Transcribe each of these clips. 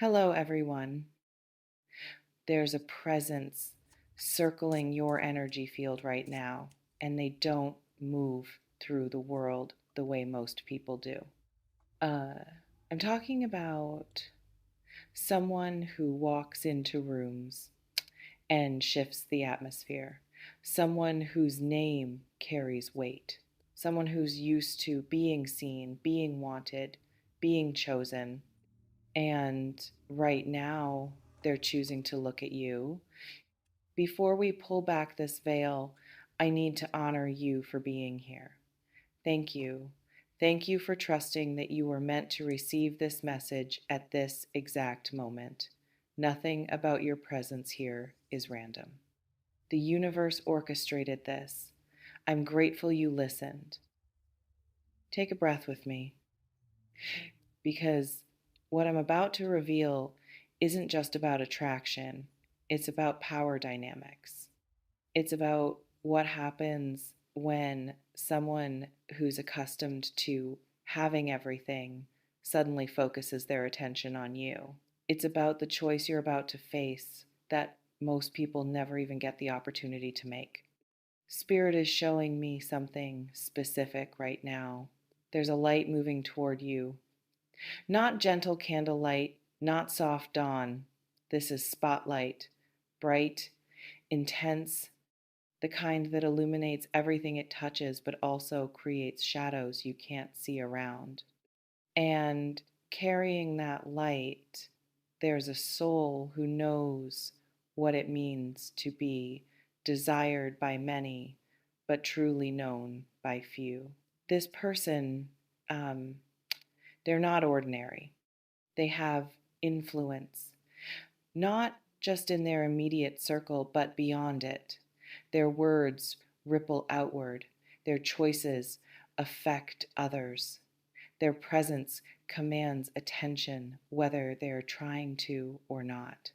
Hello, everyone. There's a presence circling your energy field right now, and they don't move through the world the way most people do. Uh, I'm talking about someone who walks into rooms and shifts the atmosphere, someone whose name carries weight, someone who's used to being seen, being wanted, being chosen. And right now, they're choosing to look at you. Before we pull back this veil, I need to honor you for being here. Thank you. Thank you for trusting that you were meant to receive this message at this exact moment. Nothing about your presence here is random. The universe orchestrated this. I'm grateful you listened. Take a breath with me, because what I'm about to reveal isn't just about attraction, it's about power dynamics. It's about what happens when someone who's accustomed to having everything suddenly focuses their attention on you. It's about the choice you're about to face that most people never even get the opportunity to make. Spirit is showing me something specific right now. There's a light moving toward you. Not gentle candlelight, not soft dawn. This is spotlight, bright, intense, the kind that illuminates everything it touches but also creates shadows you can't see around. And carrying that light, there's a soul who knows what it means to be desired by many, but truly known by few. This person, um, they're not ordinary. They have influence, not just in their immediate circle, but beyond it. Their words ripple outward, their choices affect others. Their presence commands attention, whether they're trying to or not.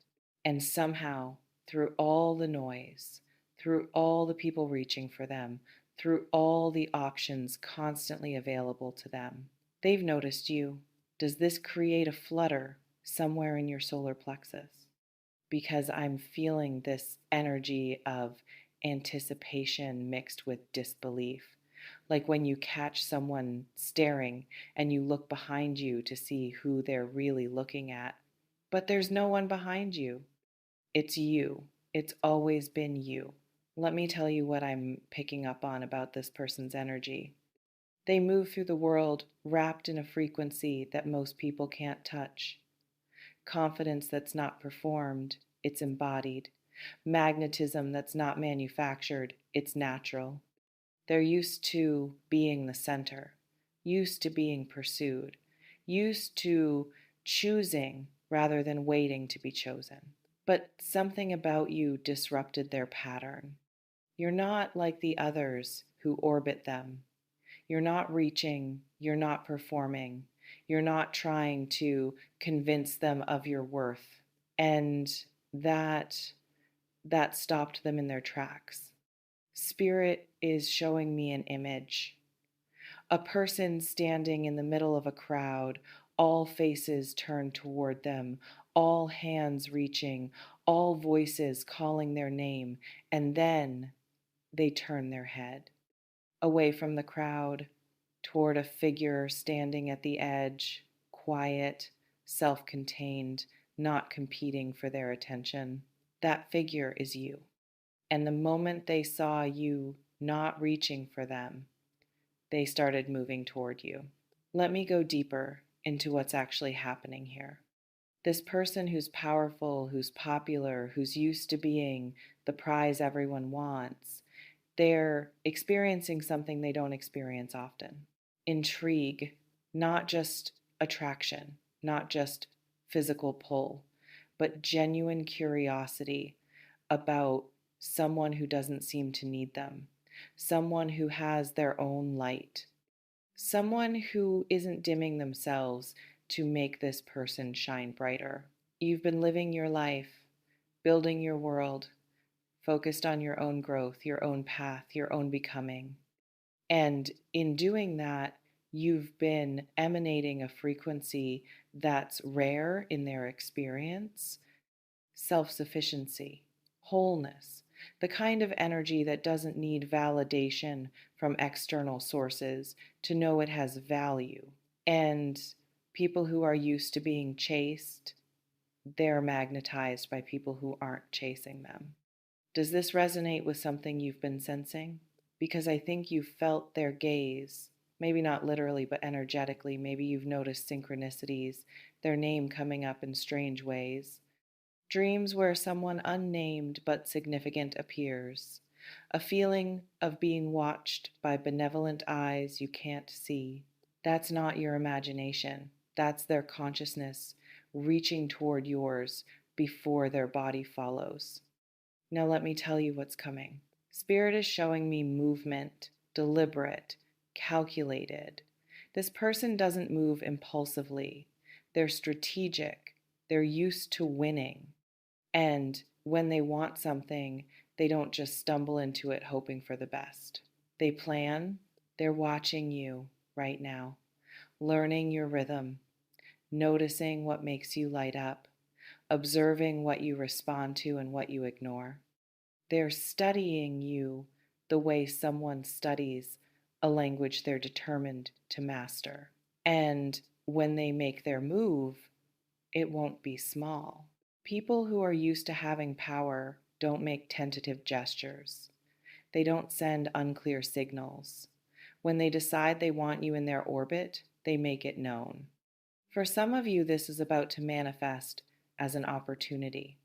And somehow, through all the noise, through all the people reaching for them, through all the options constantly available to them, they've noticed you. Does this create a flutter somewhere in your solar plexus? Because I'm feeling this energy of anticipation mixed with disbelief. Like when you catch someone staring and you look behind you to see who they're really looking at, but there's no one behind you. It's you. It's always been you. Let me tell you what I'm picking up on about this person's energy. They move through the world wrapped in a frequency that most people can't touch. Confidence that's not performed, it's embodied. Magnetism that's not manufactured, it's natural. They're used to being the center, used to being pursued, used to choosing rather than waiting to be chosen. But something about you disrupted their pattern. You're not like the others who orbit them. You're not reaching, you're not performing, you're not trying to convince them of your worth. And that that stopped them in their tracks. Spirit is showing me an image. A person standing in the middle of a crowd, all faces turned toward them, all hands reaching, all voices calling their name, and then they turn their head away from the crowd toward a figure standing at the edge, quiet, self contained, not competing for their attention. That figure is you. And the moment they saw you not reaching for them, they started moving toward you. Let me go deeper into what's actually happening here. This person who's powerful, who's popular, who's used to being the prize everyone wants, they're experiencing something they don't experience often: intrigue, not just attraction, not just physical pull, but genuine curiosity about someone who doesn't seem to need them, someone who has their own light, someone who isn't dimming themselves to make this person shine brighter. You've been living your life, building your world, focused on your own growth, your own path, your own becoming. And in doing that, you've been emanating a frequency that's rare in their experience: self sufficiency, wholeness, the kind of energy that doesn't need validation from external sources to know it has value. And people who are used to being chased, they're magnetized by people who aren't chasing them. Does this resonate with something you've been sensing? Because I think you've felt their gaze, maybe not literally, but energetically. Maybe you've noticed synchronicities, their name coming up in strange ways. Dreams where someone unnamed but significant appears. A feeling of being watched by benevolent eyes you can't see. That's not your imagination. That's their consciousness reaching toward yours before their body follows. Now let me tell you what's coming. Spirit is showing me movement, deliberate, calculated. This person doesn't move impulsively. They're strategic. They're used to winning. And when they want something, they don't just stumble into it hoping for the best. They plan. They're watching you right now, learning your rhythm, noticing what makes you light up, observing what you respond to and what you ignore. They're studying you the way someone studies a language they're determined to master. And when they make their move, it won't be small. People who are used to having power don't make tentative gestures. They don't send unclear signals. When they decide they want you in their orbit, they make it known. For some of you, this is about to manifest as an opportunity,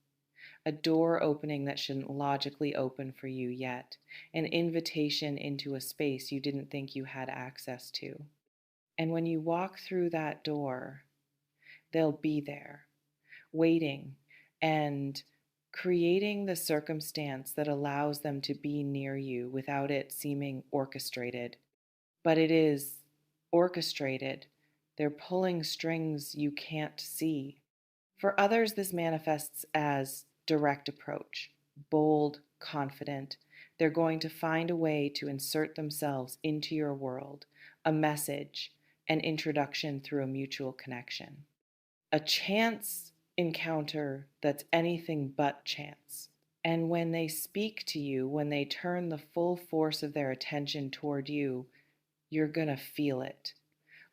a door opening that shouldn't logically open for you yet, an invitation into a space you didn't think you had access to. And when you walk through that door, they'll be there, waiting and creating the circumstance that allows them to be near you without it seeming orchestrated. But it is orchestrated. They're pulling strings you can't see. For others, this manifests as direct approach, bold, confident. They're going to find a way to insert themselves into your world, a message, an introduction through a mutual connection. A chance encounter that's anything but chance. And when they speak to you, when they turn the full force of their attention toward you, you're going to feel it.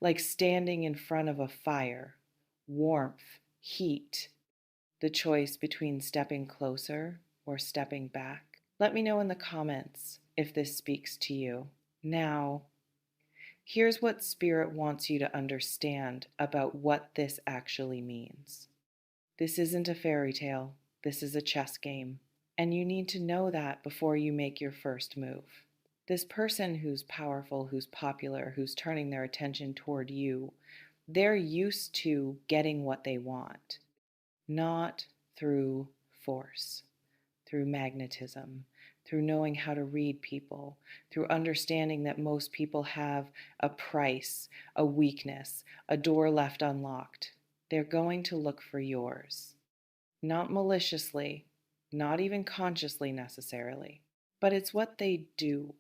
Like standing in front of a fire, warmth, heat, the choice between stepping closer or stepping back. Let me know in the comments if this speaks to you. Now, here's what Spirit wants you to understand about what this actually means. This isn't a fairy tale. This is a chess game. And you need to know that before you make your first move. This person who's powerful, who's popular, who's turning their attention toward you, they're used to getting what they want, not through force, through magnetism, through knowing how to read people, through understanding that most people have a price, a weakness, a door left unlocked. They're going to look for yours. Not maliciously, not even consciously necessarily, but it's what they do.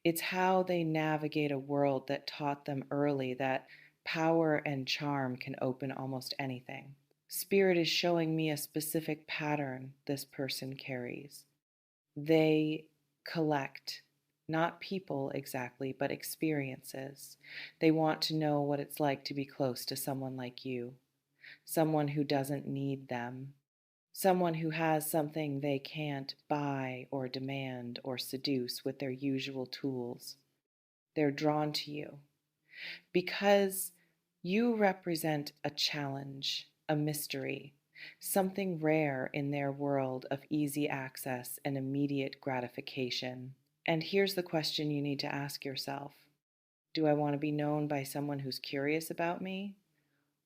It's how they navigate a world that taught them early that power and charm can open almost anything. Spirit is showing me a specific pattern this person carries. They collect not people exactly, but experiences. They want to know what it's like to be close to someone like you, someone who doesn't need them, someone who has something they can't buy or demand or seduce with their usual tools. They're drawn to you because you represent a challenge, a mystery, something rare in their world of easy access and immediate gratification. And here's the question you need to ask yourself. Do I want to be known by someone who's curious about me?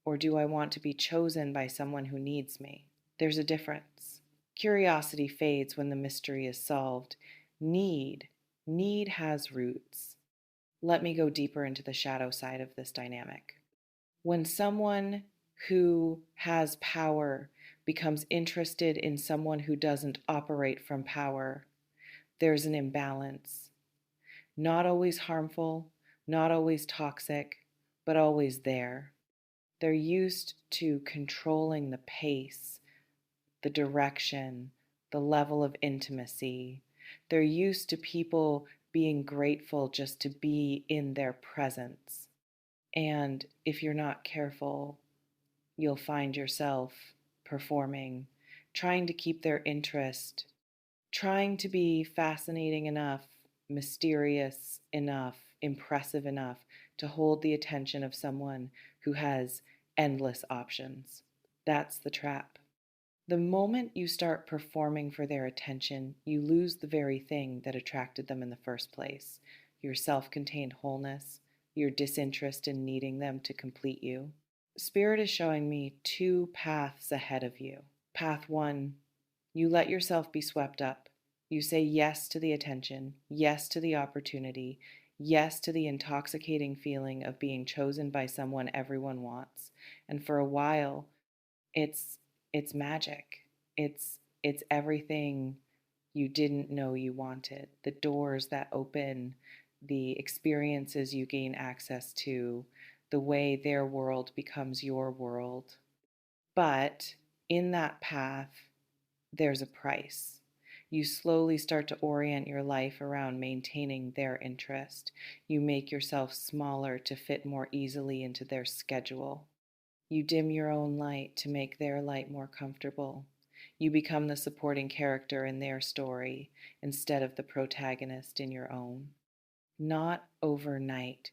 Or do I want to be chosen by someone who needs me? There's a difference. Curiosity fades when the mystery is solved. Need has roots. Let me go deeper into the shadow side of this dynamic. When someone who has power becomes interested in someone who doesn't operate from power, there's an imbalance. Not always harmful, not always toxic, but always there. They're used to controlling the pace, the direction, the level of intimacy. They're used to people being grateful just to be in their presence. And if you're not careful, you'll find yourself performing, trying to keep their interest, trying to be fascinating enough, mysterious enough, impressive enough to hold the attention of someone who has endless options. That's the trap. The moment you start performing for their attention, you lose the very thing that attracted them in the first place: your self contained wholeness, your disinterest in needing them to complete you. Spirit is showing me two paths ahead of you. Path one, you let yourself be swept up. You say yes to the attention, yes to the opportunity, yes to the intoxicating feeling of being chosen by someone everyone wants. And for a while, it's it's magic. It's everything you didn't know you wanted. The doors that open, the experiences you gain access to, the way their world becomes your world. But in that path, there's a price. You slowly start to orient your life around maintaining their interest. You make yourself smaller to fit more easily into their schedule. You dim your own light to make their light more comfortable. You become the supporting character in their story instead of the protagonist in your own. Not overnight,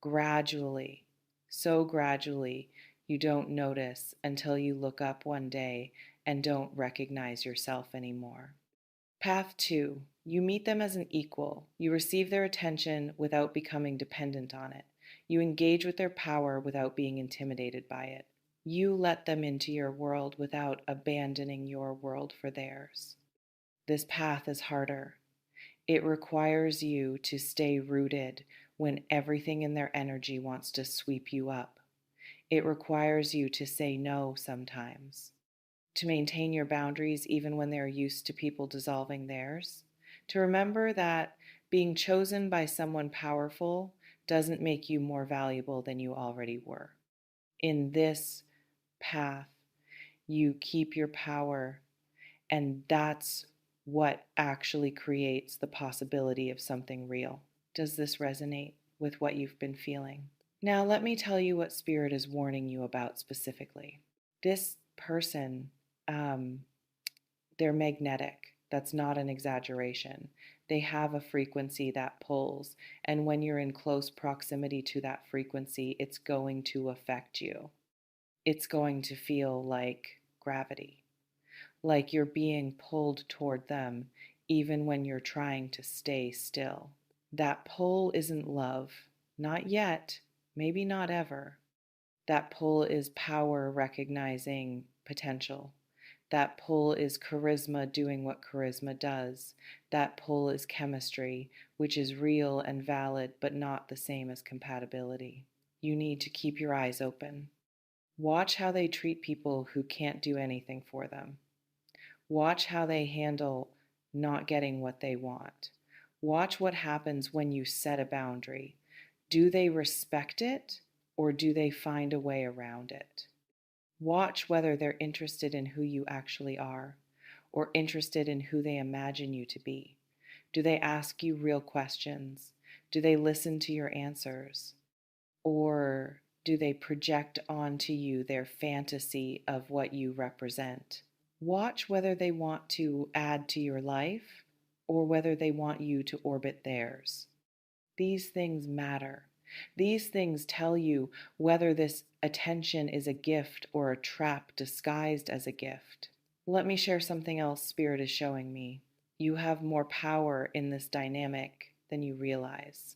gradually, so gradually you don't notice until you look up one day and don't recognize yourself anymore. Path two, you meet them as an equal. You receive their attention without becoming dependent on it. You engage with their power without being intimidated by it. You let them into your world without abandoning your world for theirs. This path is harder. It requires you to stay rooted when everything in their energy wants to sweep you up. It requires you to say no sometimes, to maintain your boundaries even when they're used to people dissolving theirs, to remember that being chosen by someone powerful doesn't make you more valuable than you already were. In this path, you keep your power, and that's what actually creates the possibility of something real. Does this resonate with what you've been feeling? Now, let me tell you what Spirit is warning you about specifically. This person, they're magnetic. That's not an exaggeration. They have a frequency that pulls, and when you're in close proximity to that frequency, it's going to affect you. It's going to feel like gravity, like you're being pulled toward them even when you're trying to stay still. That pull isn't love, not yet, maybe not ever. That pull is power recognizing potential. That pull is charisma doing what charisma does. That pull is chemistry, which is real and valid, but not the same as compatibility. You need to keep your eyes open. Watch how they treat people who can't do anything for them. Watch how they handle not getting what they want. Watch what happens when you set a boundary. Do they respect it, or do they find a way around it? Watch whether they're interested in who you actually are, or interested in who they imagine you to be. Do they ask you real questions? Do they listen to your answers? Or do they project onto you their fantasy of what you represent? Watch whether they want to add to your life or whether they want you to orbit theirs. These things matter. These things tell you whether this attention is a gift or a trap disguised as a gift. Let me share something else Spirit is showing me. You have more power in this dynamic than you realize.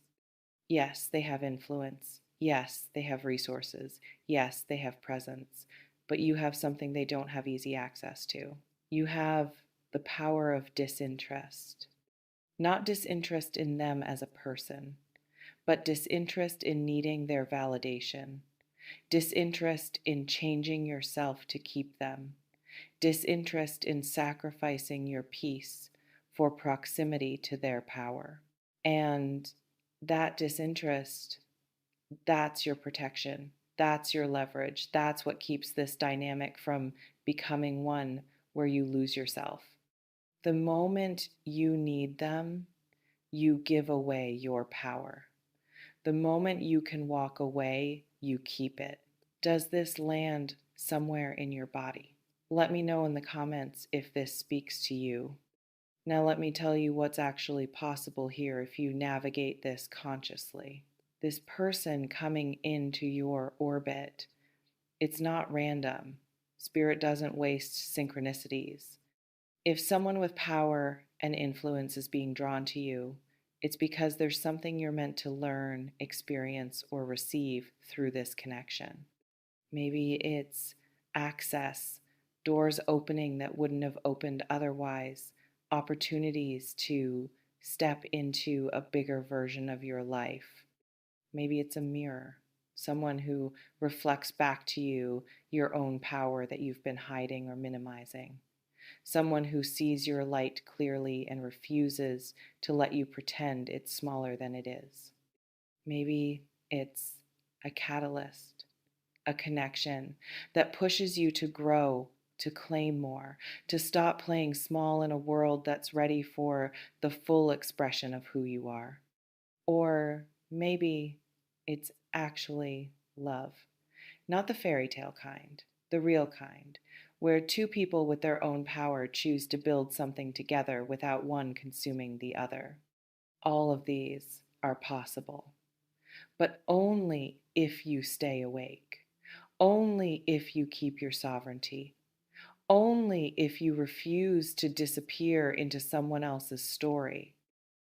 Yes, they have influence. Yes, they have resources. Yes, they have presence. But you have something they don't have easy access to. You have the power of disinterest. Not disinterest in them as a person, but disinterest in needing their validation, disinterest in changing yourself to keep them, disinterest in sacrificing your peace for proximity to their power. And that disinterest, that's your protection. That's your leverage. That's what keeps this dynamic from becoming one where you lose yourself. The moment you need them, you give away your power. The moment you can walk away, you keep it. Does this land somewhere in your body? Let me know in the comments if this speaks to you. Now, let me tell you what's actually possible here if you navigate this consciously. This person coming into your orbit, it's not random. Spirit doesn't waste synchronicities. If someone with power and influence is being drawn to you, it's because there's something you're meant to learn, experience, or receive through this connection. Maybe it's access, doors opening that wouldn't have opened otherwise, opportunities to step into a bigger version of your life. Maybe it's a mirror, someone who reflects back to you your own power that you've been hiding or minimizing. Someone who sees your light clearly and refuses to let you pretend it's smaller than it is. Maybe it's a catalyst, a connection that pushes you to grow, to claim more, to stop playing small in a world that's ready for the full expression of who you are. Or maybe it's actually love. Not the fairy tale kind, the real kind, where two people with their own power choose to build something together without one consuming the other. All of these are possible, but only if you stay awake, only if you keep your sovereignty, only if you refuse to disappear into someone else's story.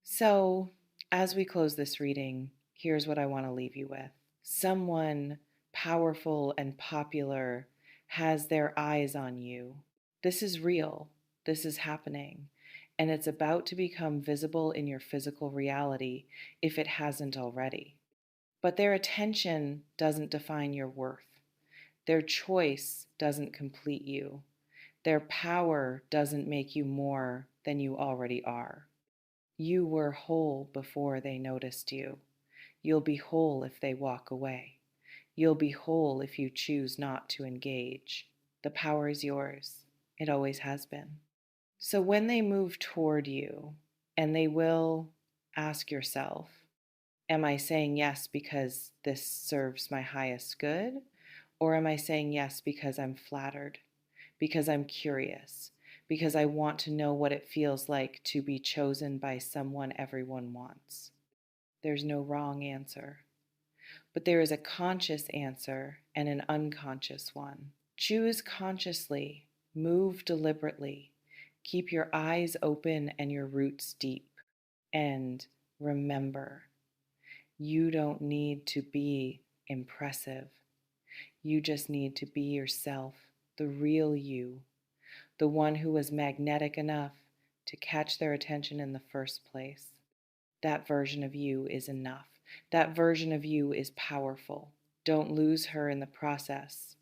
So, as we close this reading, here's what I want to leave you with. Someone powerful and popular has their eyes on you. This is real. This is happening. And it's about to become visible in your physical reality if it hasn't already. But their attention doesn't define your worth. Their choice doesn't complete you. Their power doesn't make you more than you already are. You were whole before they noticed you. You'll be whole if they walk away. You'll be whole if you choose not to engage. The power is yours. It always has been. So when they move toward you, and they will, ask yourself, am I saying yes because this serves my highest good? Or am I saying yes because I'm flattered, because I'm curious, because I want to know what it feels like to be chosen by someone everyone wants? There's no wrong answer, but there is a conscious answer and an unconscious one. Choose consciously, move deliberately, keep your eyes open and your roots deep, and remember, you don't need to be impressive. You just need to be yourself, the real you, the one who was magnetic enough to catch their attention in the first place. That version of you is enough. That version of you is powerful. Don't lose her in the process.